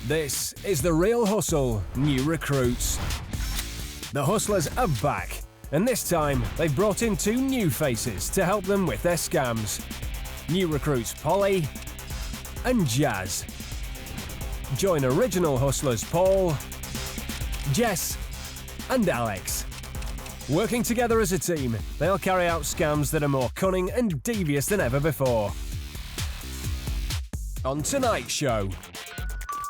This is The Real Hustle New Recruits. The hustlers are back, and this time they've brought in two new faces to help them with their scams. New recruits Polly and Jazz. Join original hustlers Paul, Jess and Alex. Working together as a team, they'll carry out scams that are more cunning and devious than ever before. On tonight's show,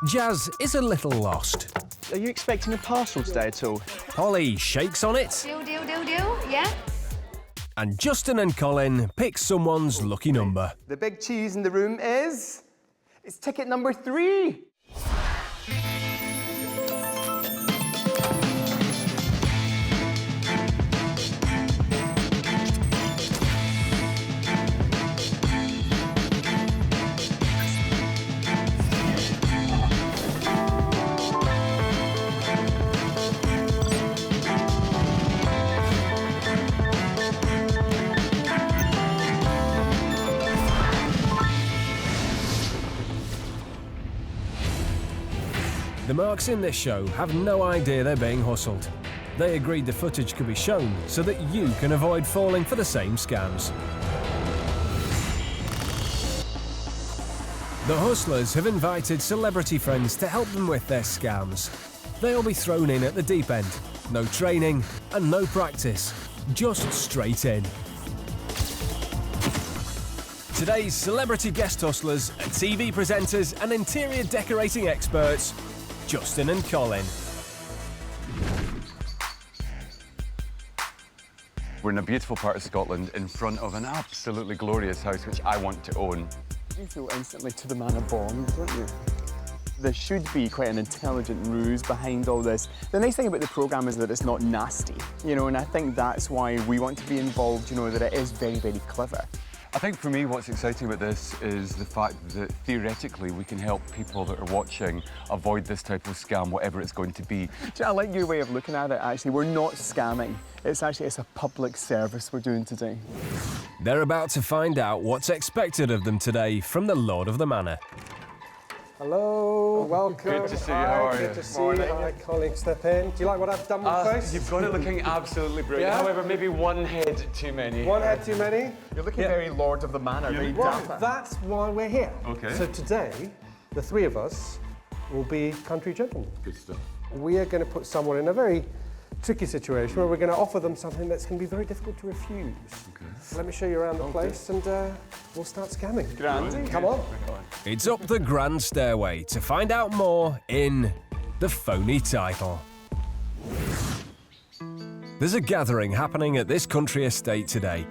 Jazz is a little lost. Are you expecting a parcel today at all? Polly shakes on it. Do, yeah? And Justin and Colin pick someone's lucky number. The big cheese in the room is... It's ticket number 3. The marks in this show have no idea they're being hustled. They agreed the footage could be shown so that you can avoid falling for the same scams. The hustlers have invited celebrity friends to help them with their scams. They'll be thrown in at the deep end. No training and no practice, just straight in. Today's celebrity guest hustlers are TV presenters and interior decorating experts, Justin and Colin. We're in a beautiful part of Scotland in front of an absolutely glorious house which I want to own. You feel instantly to the manor born, don't you? There should be quite an intelligent ruse behind all this. The nice thing about the programme is that it's not nasty, you know, and I think that's why we want to be involved, you know, that it is very, very clever. I think for me what's exciting about this is the fact that theoretically we can help people that are watching avoid this type of scam, whatever it's going to be. I like your way of looking at it, actually. We're not scamming. It's a public service we're doing today. They're about to find out what's expected of them today from the Lord of the Manor. Hello, welcome. Good to see you. How are you? Good to see you. Hi, Colin, step in. Do you like what I've done with the face? You've got it looking absolutely brilliant. Yeah? However, maybe one head too many. One head too many? You're looking very Lord of the Manor, very dapper. Well, that's why we're here. Okay. So today, the three of us will be country gentlemen. Good stuff. We are going to put someone in a very tricky situation where we're going to offer them something that's going to be very difficult to refuse. Okay. Let me show you around the place and we'll start scamming. Grand. Come on. It's up the grand stairway to find out more in The Phony Title. There's a gathering happening at this country estate today.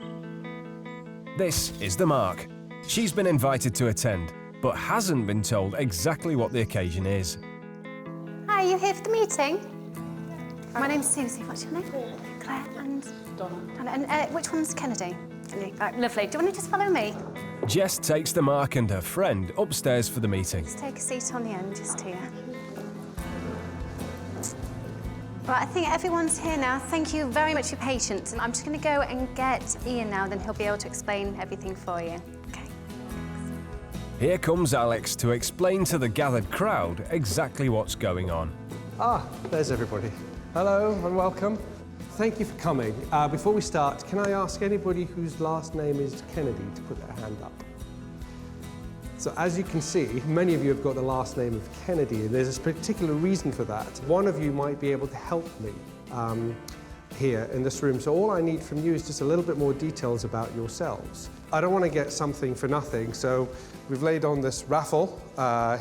This is the Mark. She's been invited to attend, but hasn't been told exactly what the occasion is. Hi, are you here for the meeting? My name's Susie. What's your name? Claire and... Donna. And which one's Kennedy? Lovely. Do you want to just follow me? Jess takes the Mark and her friend upstairs for the meeting. Just take a seat on the end, just here. Right, I think everyone's here now. Thank you very much for your patience. And I'm just going to go and get Ian now, then he'll be able to explain everything for you. Okay. Here comes Alex to explain to the gathered crowd exactly what's going on. Ah, there's everybody. Hello and welcome. Thank you for coming. Before we start, can I ask anybody whose last name is Kennedy to put their hand up? So as you can see, many of you have got the last name of Kennedy, and there's a particular reason for that. One of you might be able to help me here in this room. So all I need from you is just a little bit more details about yourselves. I don't want to get something for nothing, so we've laid on this raffle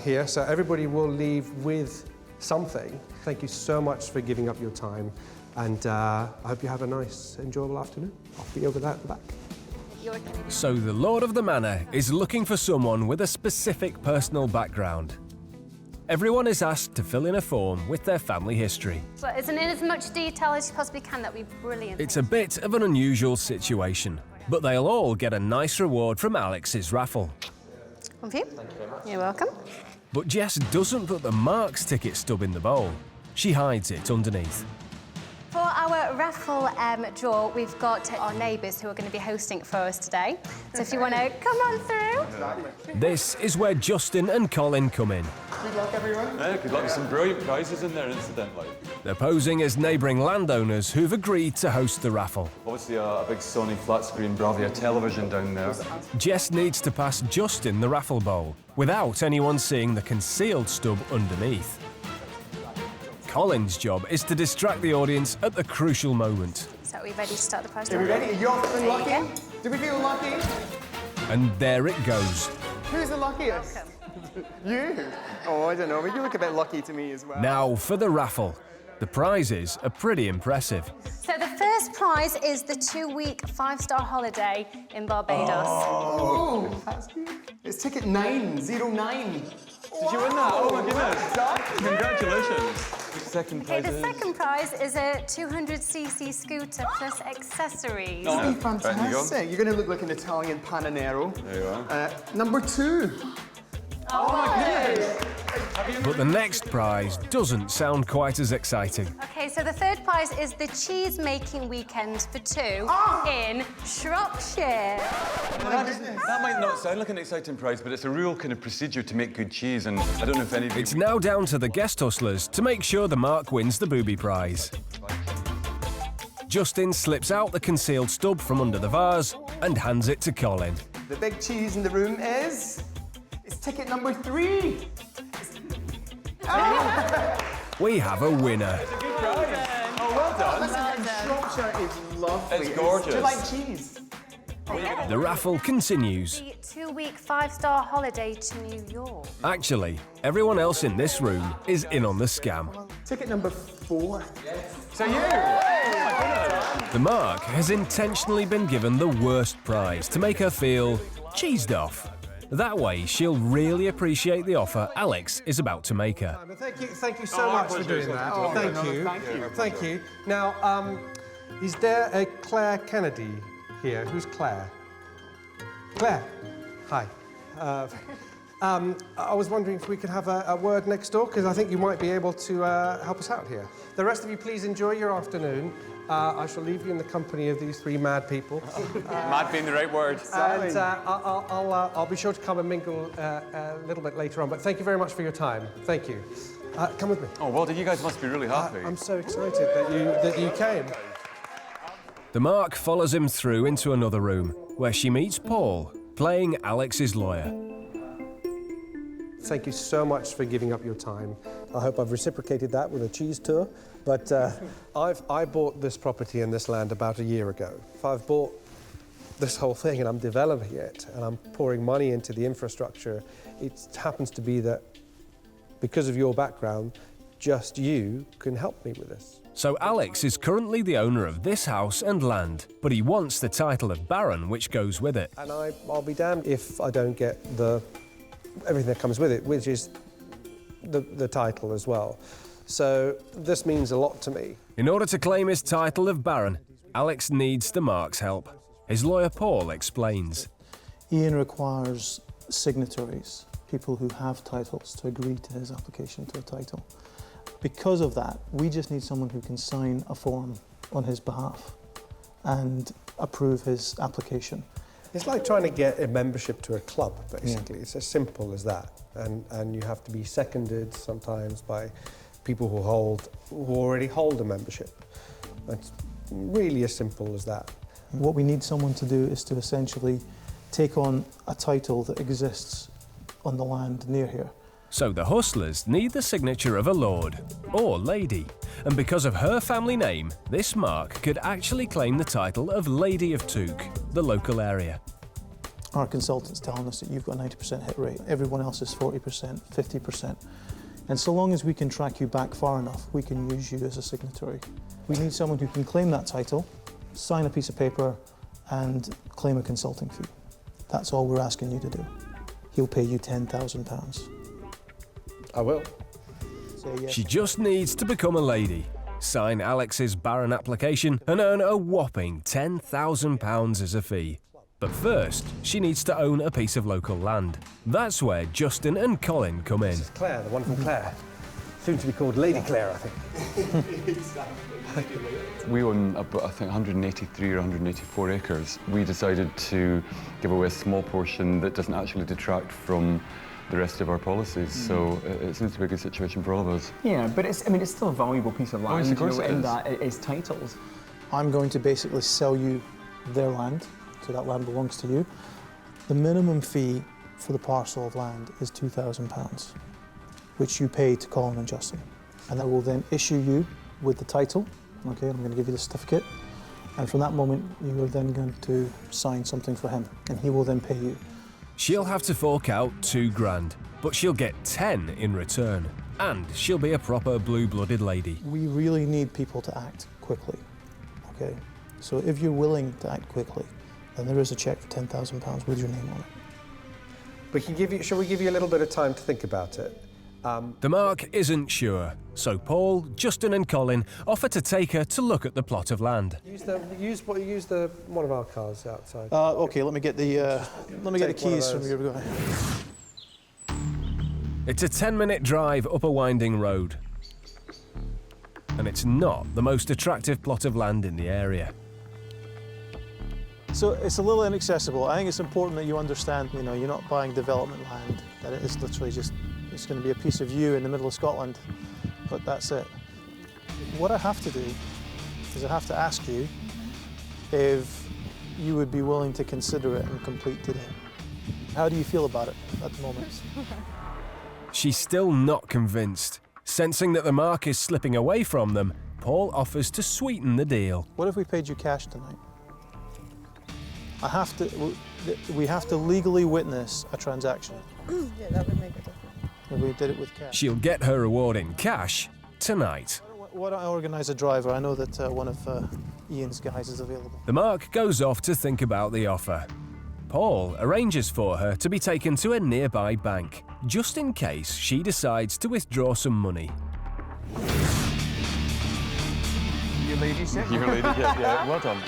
here, so everybody will leave with something. Thank you so much for giving up your time, and I hope you have a nice, enjoyable afternoon. I'll be over there at the back. So the Lord of the Manor is looking for someone with a specific personal background. Everyone is asked to fill in a form with their family history. So it's in as much detail as you possibly can. That'd be brilliant. It's a bit of an unusual situation, but they'll all get a nice reward from Alex's raffle. One for you. You're welcome. But Jess doesn't put the Mark's ticket stub in the bowl. She hides it underneath. For our raffle draw, we've got our neighbours who are going to be hosting it for us today. So if you want to come on through. This is where Justin and Colin come in. Good luck, everyone. Yeah, good luck with some brilliant prizes in there, incidentally. They're posing as neighbouring landowners who've agreed to host the raffle. Obviously, a big Sony flat-screen Bravia television down there. Jess needs to pass Justin the raffle bowl without anyone seeing the concealed stub underneath. Colin's job is to distract the audience at the crucial moment. So are we ready to start the prize Are we draw? ready? Are you all feeling lucky? Do we feel lucky? And there it goes. Who's the luckiest? You? Oh, I don't know, but you look a bit lucky to me as well. Now for the raffle. The prizes are pretty impressive. So the first prize is the 2-week 5-star holiday in Barbados. Oh, that's good. It's ticket 909. Did you win that? Oh my goodness! Congratulations. Second Okay, prize the is... second prize is a 200cc scooter plus accessories. Oh, Right, fantastic. You're going to look like an Italian Pananero. There you are. Number 2. Oh my goodness. But the next prize doesn't sound quite as exciting. Okay, so the third prize is the cheese making weekend for 2 in Shropshire. That might not sound like an exciting prize, but it's a real kind of procedure to make good cheese, and I don't know if anybody... It's now down to the guest hustlers to make sure the mark wins the booby prize. Justin slips out the concealed stub from under the vase and hands it to Colin. The big cheese in the room is... It's ticket number 3. We have a winner. It's a good prize. Oh, well done. Listen, Shropshire is lovely. It's gorgeous. Do you like cheese? The raffle continues. The 2-week 5-star holiday to New York. Actually, everyone else in this room is in on the scam. Ticket number 4. So you! The mark has intentionally been given the worst prize to make her feel cheesed off. That way, she'll really appreciate the offer Alex is about to make her. Thank you so much for doing that. Thank you. Now, is there a Claire Kennedy here? Who's Claire? Claire. Hi. I was wondering if we could have a word next door, because I think you might be able to help us out here. The rest of you, please enjoy your afternoon. I shall leave you in the company of these 3 mad people. Mad being the right word. And I'll be sure to come and mingle a little bit later on. But thank you very much for your time. Thank you. Come with me. Oh, well done. You guys must be really happy. I'm so excited that you came. The mark follows him through into another room, where she meets Paul, playing Alex's lawyer. Thank you so much for giving up your time. I hope I've reciprocated that with a cheese tour. But I bought this property and this land about a year ago. I've bought this whole thing and I'm developing it and I'm pouring money into the infrastructure. It happens to be that because of your background, just you can help me with this. So Alex is currently the owner of this house and land, but he wants the title of Baron, which goes with it. And I'll be damned if I don't get everything that comes with it, which is the title as well. So this means a lot to me. In order to claim his title of Baron, Alex needs the mark's help. His lawyer Paul explains. Ian requires signatories, people who have titles, to agree to his application to a title. Because of that, we just need someone who can sign a form on his behalf and approve his application. It's like trying to get a membership to a club, basically. Yeah. It's as simple as that. And you have to be seconded sometimes by people who already hold a membership. It's really as simple as that. What we need someone to do is to essentially take on a title that exists on the land near here. So the hustlers need the signature of a lord or lady. And because of her family name, this mark could actually claim the title of Lady of Took, the local area. Our consultant's telling us that you've got a 90% hit rate. Everyone else is 40%, 50%. And so long as we can track you back far enough, we can use you as a signatory. We need someone who can claim that title, sign a piece of paper, and claim a consulting fee. That's all we're asking you to do. He'll pay you £10,000. I will. Say yes. She just needs to become a lady, sign Alex's Baron application, and earn a whopping £10,000 as a fee. But first, she needs to own a piece of local land. That's where Justin and Colin come in. This is Claire, the one from Claire. Soon to be called Lady Claire, I think. Exactly. We own about, I think, 183 or 184 acres. We decided to give away a small portion that doesn't actually detract from the rest of our policies. So it seems to be a good situation for all of us. Yeah, but it's still a valuable piece of land, of course it in is. that it is titles. I'm going to basically sell you their land, so that land belongs to you. The minimum fee for the parcel of land is £2,000, which you pay to Colin and Justin. And that will then issue you with the title. Okay, I'm going to give you the certificate. And from that moment, you are then going to sign something for him, and he will then pay you. She'll have to fork out £2,000, but she'll get 10 in return. And she'll be a proper blue-blooded lady. We really need people to act quickly, okay? So if you're willing to act quickly, then there is a cheque for £10,000 with your name on it. Shall we give you a little bit of time to think about it? The mark isn't sure, so Paul, Justin and Colin offer to take her to look at the plot of land. Use one of our cars outside. Okay, let me get the keys from your guy. It's a 10-minute drive up a winding road. And it's not the most attractive plot of land in the area. So it's a little inaccessible. I think it's important that you understand, you're not buying development land, that it is literally just, it's going to be a piece of you in the middle of Scotland, but that's it. What I have to do is I have to ask you if you would be willing to consider it and complete today. How do you feel about it at the moment? She's still not convinced. Sensing that the mark is slipping away from them, Paul offers to sweeten the deal. What if we paid you cash tonight? We have to legally witness a transaction. Yeah, that would make a difference. If we did it with cash. She'll get her reward in cash tonight. Why don't I organise a driver? I know that one of Ian's guys is available. The mark goes off to think about the offer. Paul arranges for her to be taken to a nearby bank, just in case she decides to withdraw some money. Your ladyship? Your lady, yeah, well done.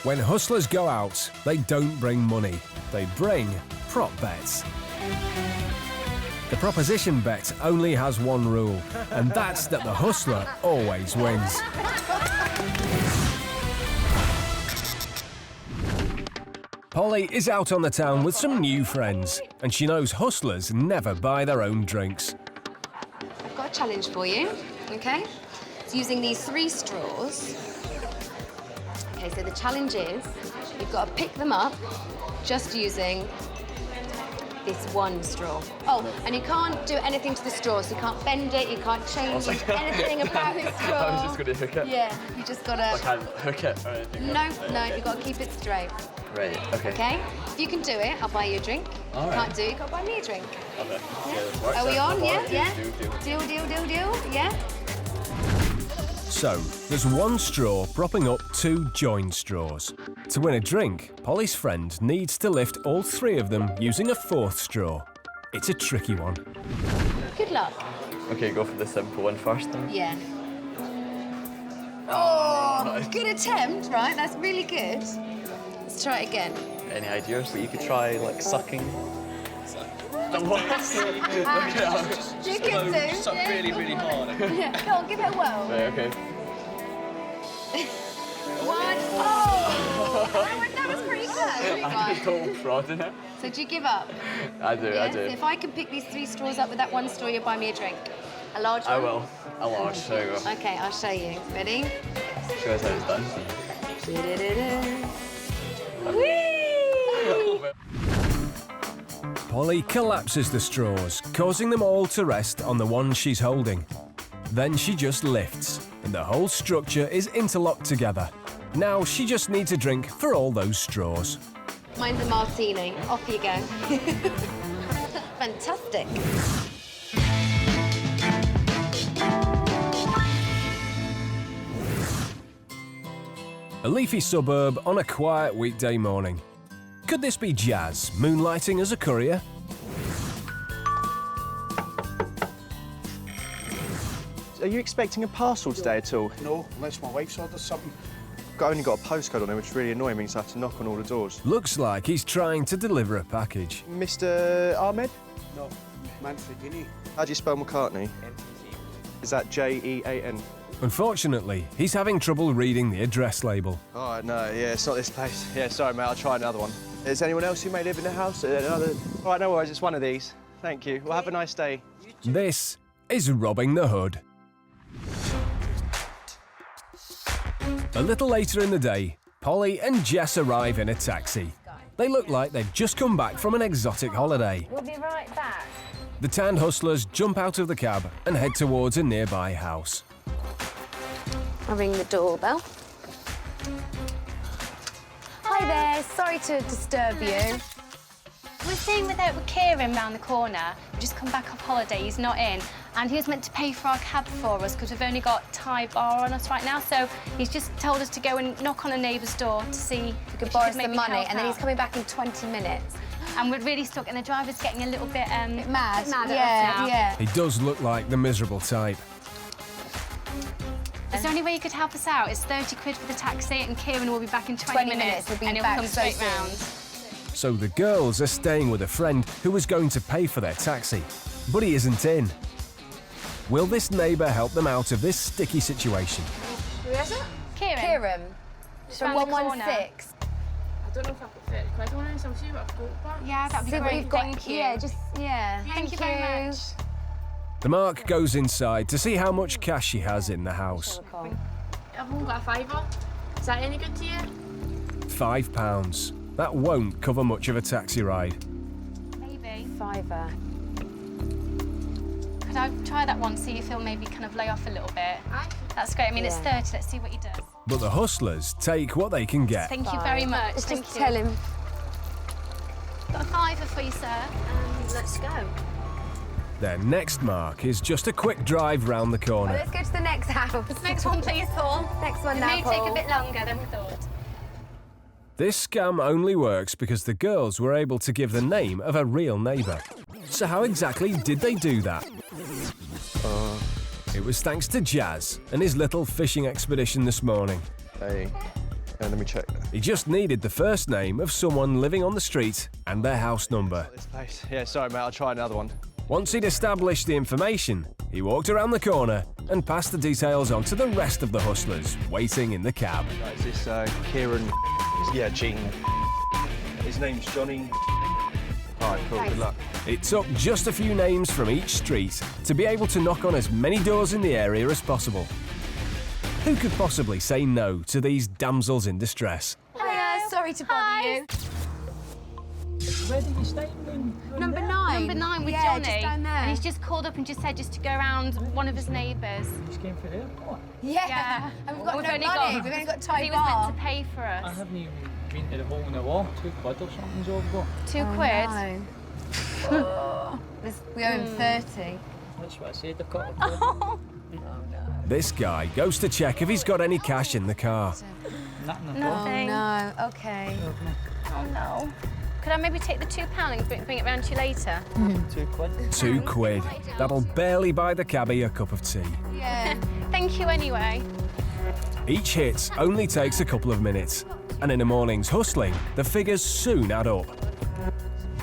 When hustlers go out, they don't bring money. They bring prop bets. The proposition bet only has one rule, and that's that the hustler always wins. Polly is out on the town with some new friends, and she knows hustlers never buy their own drinks. I've got a challenge for you, okay? It's using these 3 straws. Okay, so the challenge is you've got to pick them up just using this one straw. Oh, and you can't do anything to the straw, so you can't bend it, you can't change anything about the straw. I was just going to hook it. Yeah, you just got to... I can't hook it or anything. No, you've got to keep it straight. Right, okay. Okay? If you can do it, I'll buy you a drink. All right. Can't do it, you've got to buy me a drink. Okay. Yeah, this works. Are we on? Yeah? Deal. Deal, yeah? So, there's one straw propping up 2 joined straws. To win a drink, Polly's friend needs to lift all 3 of them using a 4th straw. It's a tricky one. Good luck. Okay, go for the simple one first then. Yeah. Oh, good attempt, right? That's really good. Let's try it again. Any ideas that you could try, like sucking? You can do. Suck really, really hard. Yeah. Go on, give it a whirl. Right, okay. 1. Oh! That was pretty close. I'm just total fraud in it. So do you give up? I do. So if I can pick these 3 straws up with that one straw, you'll buy me a drink. A large one? I will. A large, there you go. Okay, I'll show you. Ready? Show us how it's done. Whee! Polly collapses the straws, causing them all to rest on the one she's holding. Then she just lifts, and the whole structure is interlocked together. Now she just needs a drink for all those straws. Mine's a martini. Off you go. Fantastic. A leafy suburb on a quiet weekday morning. Could this be Jazz moonlighting as a courier? Are you expecting a parcel today at all? No, unless my wife's ordered something. only got a postcode on him, which is really annoying, means I have to knock on all the doors. Looks like he's trying to deliver a package. Mr. Ahmed? No, Manfred, you need. How do you spell McCartney? Is that J-E-A-N? Unfortunately, he's having trouble reading the address label. Oh, no, yeah, it's not this place. Yeah, sorry, mate, I'll try another one. Is anyone else who may live in the house? All right, no worries, it's one of these. Thank you. Well, have a nice day. This is robbing the hood. A little later in the day, Polly and Jess arrive in a taxi. They look like they've just come back from an exotic holiday. We'll be right back. The tanned hustlers jump out of the cab and head towards a nearby house. I'll ring the doorbell. Hi there, sorry to disturb you. We're staying with Kieran round the corner. We've just come back off holiday, he's not in. And he was meant to pay for our cab for us because we've only got Thai bar on us right now. So he's just told us to go and knock on a neighbour's door to see if we could borrow some money, and then he's coming back in 20 minutes. And we're really stuck, and the driver's getting a little bit mad. Yeah. He does look like the miserable type. Is there any way you could help us out? It's 30 quid for the taxi, and Kieran will be back in 20 minutes He'll be and he'll back come so straight soon. round. So the girls are staying with a friend who was going to pay for their taxi, but he isn't in. Will this neighbour help them out of this sticky situation? Who is it? Kieran. From 116. I don't know if I've got 30 quid on it, so I'll see what I've got back. Yeah, that'd be great. Thank you. Yeah, Thank you very much. The Mark goes inside to see how much cash she has in the house. I've only got a fiver. Is that any good to you? £5. That won't cover much of a taxi ride. Maybe. Fiver. Could I try that one, see if he'll maybe kind of lay off a little bit? That's great. I mean, it's 30. Let's see what he does. But the hustlers take what they can get. Thank you very much. Let's Thank just you. tell him. Got a fiver for you, sir. And let's go. Their next mark is just a quick drive round the corner. Let's go to the next house. Next one, please, Paul. Next one It now, may take Paul. a bit longer than we thought. This scam only works because the girls were able to give the name of a real neighbour. So how exactly did they do that? It was thanks to Jazz and his little fishing expedition this morning. Hey, let me check. He just needed the first name of someone living on the street and their house number. This place. Yeah, sorry, mate, I'll try another one. Once he'd established the information, he walked around the corner and passed the details on to the rest of the hustlers waiting in the cab. Right, is this Kieran? Yeah, Gene. His name's Johnny. All right, cool, good luck. It took just a few names from each street to be able to knock on as many doors in the area as possible. Who could possibly say no to these damsels in distress? Hiya, sorry to bother you. Where did you stay? Number 9. Number 9 with yeah, Johnny. just down there. And he's just called up and just said just to go around one of his neighbours. Just came for the airport. Yeah. And we've got We've no only money. got- We've only got Thai He was bar. meant to pay for I us. haven't even been to the hole in the wall. 2 quid or something's all got. 2 quid. No. We owe him 30. That's what I said. I've got a quid. This guy goes to check if he's got any cash in the car. Nothing at all. Nothing. No, okay. Oh no. Could I maybe take the £2 and bring it round to you later? 2 quid. 2 quid. That'll barely buy the cabbie a cup of tea. Yeah. Thank you anyway. Each hit only takes a couple of minutes, and in a morning's hustling, the figures soon add up.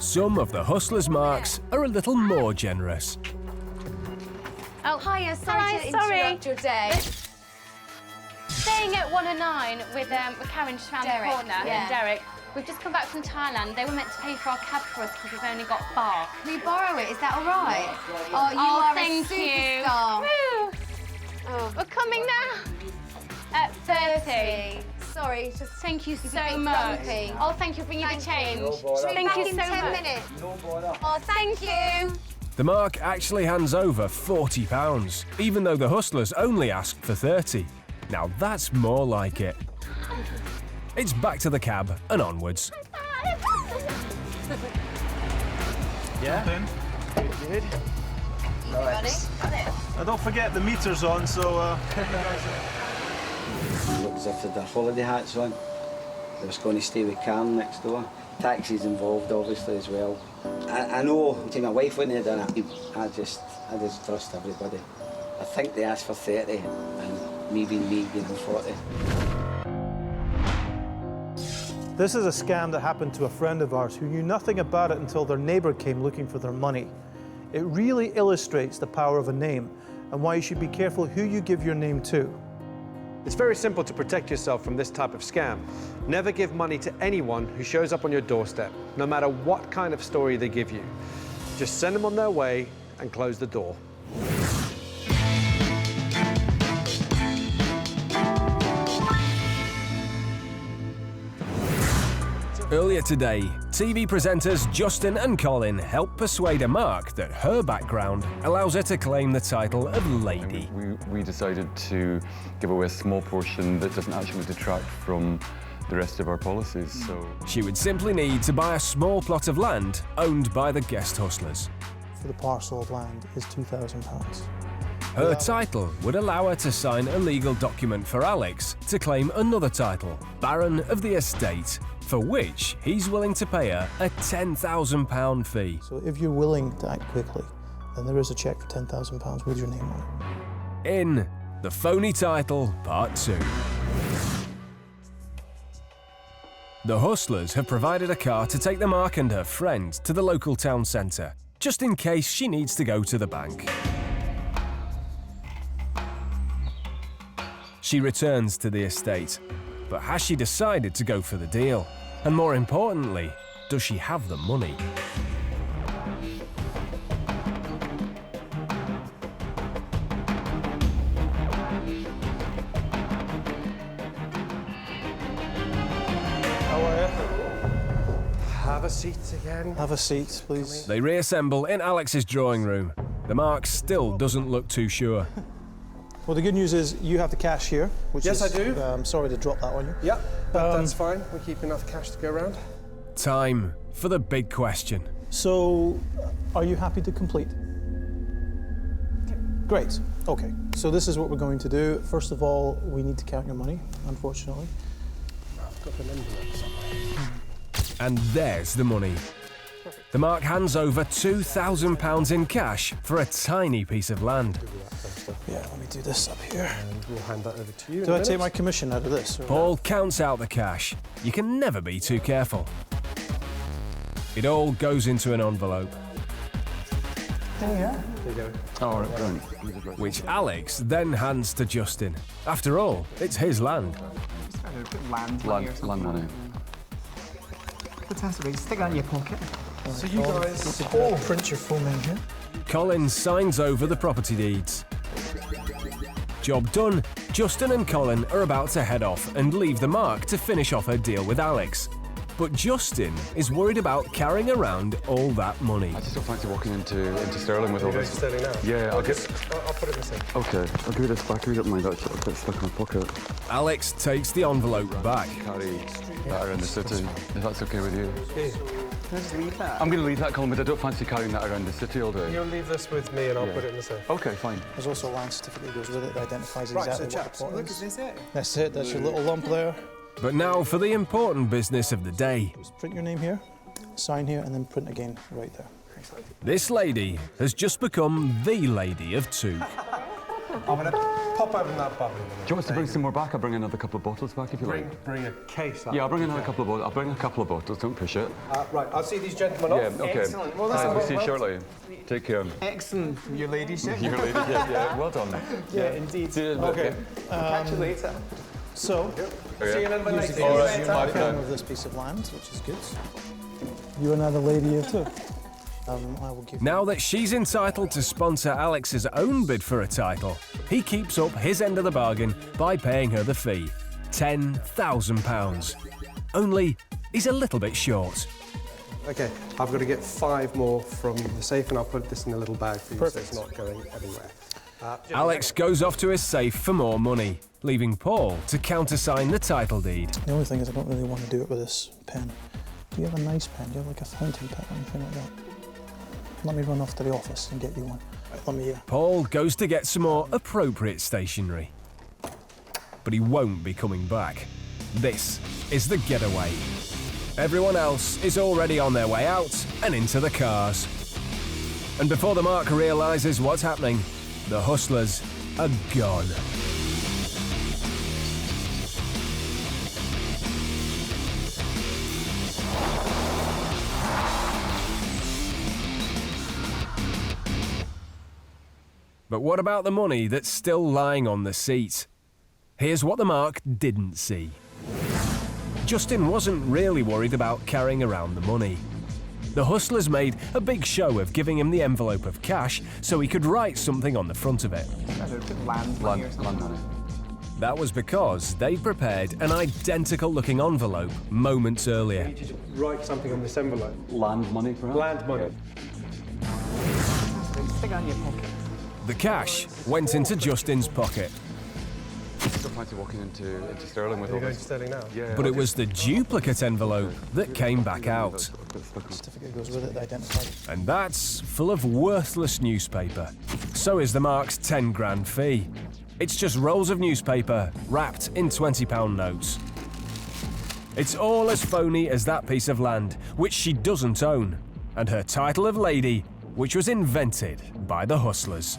Some of the hustlers' marks are a little more generous. Oh, Hiya, sorry to interrupt your day. Staying at 109 with Karen just round Derek, the corner yeah. and Derek. We've just come back from Thailand. They were meant to pay for our cab for us because we've only got bar. Can we borrow it? Is that all right? Oh, you Oh, are thank a you. superstar. Woo. Oh. We're coming now. At 30. Sorry, it's just Thank you a so bit much. grumpy. Oh, thank you for bringing the change. Thank you so in 10 much. minutes. Oh, thank you. The mark actually hands over £40, even though the hustlers only asked for 30. Now that's more like it. It's back to the cab and onwards. Yeah? Good. Now don't forget the meter's on, so Look as if they had their holiday hats on. They was going to stay with Karen next door. Taxis involved, obviously, as well. I know, see, my wife wouldn't have done it. I just trust everybody. I think they asked for 30, and me being me, 40. This is a scam that happened to a friend of ours who knew nothing about it until their neighbour came looking for their money. It really illustrates the power of a name and why you should be careful who you give your name to. It's very simple to protect yourself from this type of scam. Never give money to anyone who shows up on your doorstep, no matter what kind of story they give you. Just send them on their way and close the door. Earlier today, TV presenters Justin and Colin helped persuade a mark that her background allows her to claim the title of lady. We decided to give away a small portion that doesn't actually detract from the rest of our policies, so... She would simply need to buy a small plot of land owned by the guest hustlers. For the parcel of land is £2,000. Her title would allow her to sign a legal document for Alex to claim another title, Baron of the Estate, for which he's willing to pay her a £10,000 fee. So if you're willing to act quickly, then there is a cheque for £10,000 with your name on it. In The Phony Title, Part 2. The hustlers have provided a car to take the mark and her friend to the local town centre, just in case she needs to go to the bank. She returns to the estate, but has she decided to go for the deal? And more importantly, does she have the money? Have a seat again. Have a seat, please. They reassemble in Alex's drawing room. The mark still doesn't look too sure. Well, the good news is you have the cash here, which yes, is... I do. I'm sorry to drop that on you. Yep, that's fine. We keep enough cash to go around. Time for the big question. So, are you happy to complete? Great. Okay. So this is what we're going to do. First of all, we need to count your money, unfortunately. I've got an envelope somewhere. And there's the money. The mark hands over £2,000 in cash for a tiny piece of land. Yeah, let me do this up here. And we'll hand that over to you. Do I take my commission out of this? Paul counts out the cash. You can never be too careful. It all goes into an envelope. There you go. Oh, right, brilliant. Which Alex then hands to Justin. After all, it's his land. Land money. Fantastic. Stick that in your pocket. So you guys print your full name here. Colin signs over the property deeds. Job done. Justin and Colin are about to head off and leave the mark to finish off her deal with Alex. But Justin is worried about carrying around all that money. I just don't fancy walking into Sterling with all this. Sterling now? Yeah, I'll put it in the safe. Okay, I'll give you this back. You don't mind, actually. I'll get stuck in my pocket. Alex takes the envelope back. Carry that around the city, if that's okay with you. Can I just leave that? I'm going to leave that, Colin, but I don't fancy carrying that around the city all day. You'll leave this with me and I'll put it in the safe. Okay, fine. There's also a land certificate that goes with it that identifies Right, exactly so what chaps, the plot look, is. is this it? That's it, that's your little lump there. But now for the important business of the day. Just print your name here, sign here, and then print again right there. This lady has just become the lady of Took. I'm going to pop open that button. Do you want us to bring some more back? I'll bring another couple of bottles back if you like. Bring a case up. Yeah, I'll bring another couple of bottles. I'll bring a couple of bottles, don't push it. Right, I'll see these gentlemen off. Yeah, okay. Excellent. Well, listen, We'll see you shortly. Take care. Excellent, your ladyship. Your lady, yeah, well done. Yeah, indeed. See you in a bit, Okay. Catch you later. So, See you in a minute. you're the owner of this piece of land, which is good. You are now the lady of Took. I will give Now that she's entitled to sponsor Alex's own bid for a title, he keeps up his end of the bargain by paying her the fee, £10,000. Only he's a little bit short. Okay, I've got to get 5 more from the safe and I'll put this in a little bag for you so it's not going anywhere. Alex goes off to his safe for more money, leaving Paul to countersign the title deed. The only thing is I don't really want to do it with this pen. Do you have a nice pen? Do you have like a fountain pen or anything like that? Let me run off to the office and get you one. Right, let me... Paul goes to get some more appropriate stationery. But he won't be coming back. This is the getaway. Everyone else is already on their way out and into the cars. And before the mark realises what's happening, the hustlers are gone. But what about the money that's still lying on the seat? Here's what the Mark didn't see. Justin wasn't really worried about carrying around the money. The hustlers made a big show of giving him the envelope of cash so he could write something on the front of it. Land money or something. That was because they'd prepared an identical-looking envelope moments earlier. I need you to write something on this envelope. Land money, perhaps? Land money. Stick it on your pocket. The cash went into Justin's pocket. I still fancy walking into Sterling with Are you all going this. to Sterling now? Yeah. But it was the duplicate envelope that came back out. Certificate goes with it, the identifier. And that's full of worthless newspaper. So is the Mark's 10 grand fee. It's just rolls of newspaper wrapped in £20 notes. It's all as phony as that piece of land, which she doesn't own, and her title of lady, which was invented by the hustlers.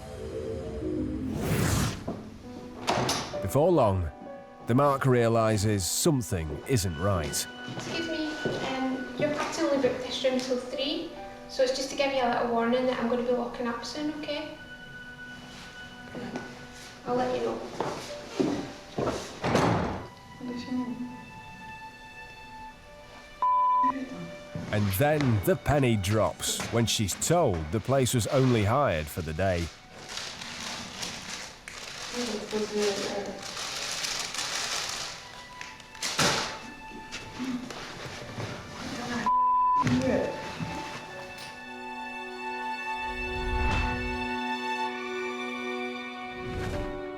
Before long, the Mark realises something isn't right. Excuse me, your party only booked this room till 3, so it's just to give you a little warning that I'm going to be locking up soon, okay? I'll let you know. And then the penny drops when she's told the place was only hired for the day.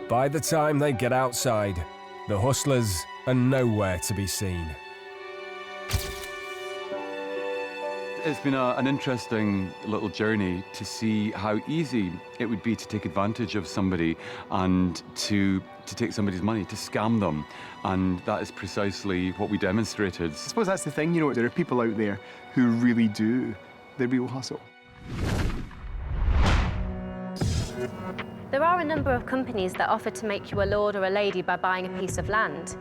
By the time they get outside, the hustlers are nowhere to be seen. It's been an interesting little journey to see how easy it would be to take advantage of somebody and to take somebody's money, to scam them. And that is precisely what we demonstrated. I suppose that's the thing, you know, there are people out there who really do the real hustle. There are a number of companies that offer to make you a lord or a lady by buying a piece of land.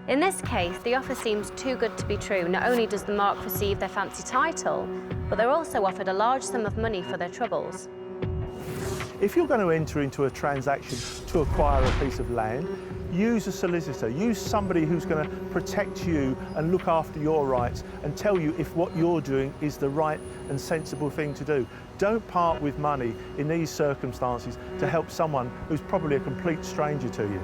In this case, the offer seems too good to be true. Not only does the Mark receive their fancy title, but they're also offered a large sum of money for their troubles. If you're going to enter into a transaction to acquire a piece of land, use a solicitor, use somebody who's going to protect you and look after your rights and tell you if what you're doing is the right and sensible thing to do. Don't part with money in these circumstances to help someone who's probably a complete stranger to you.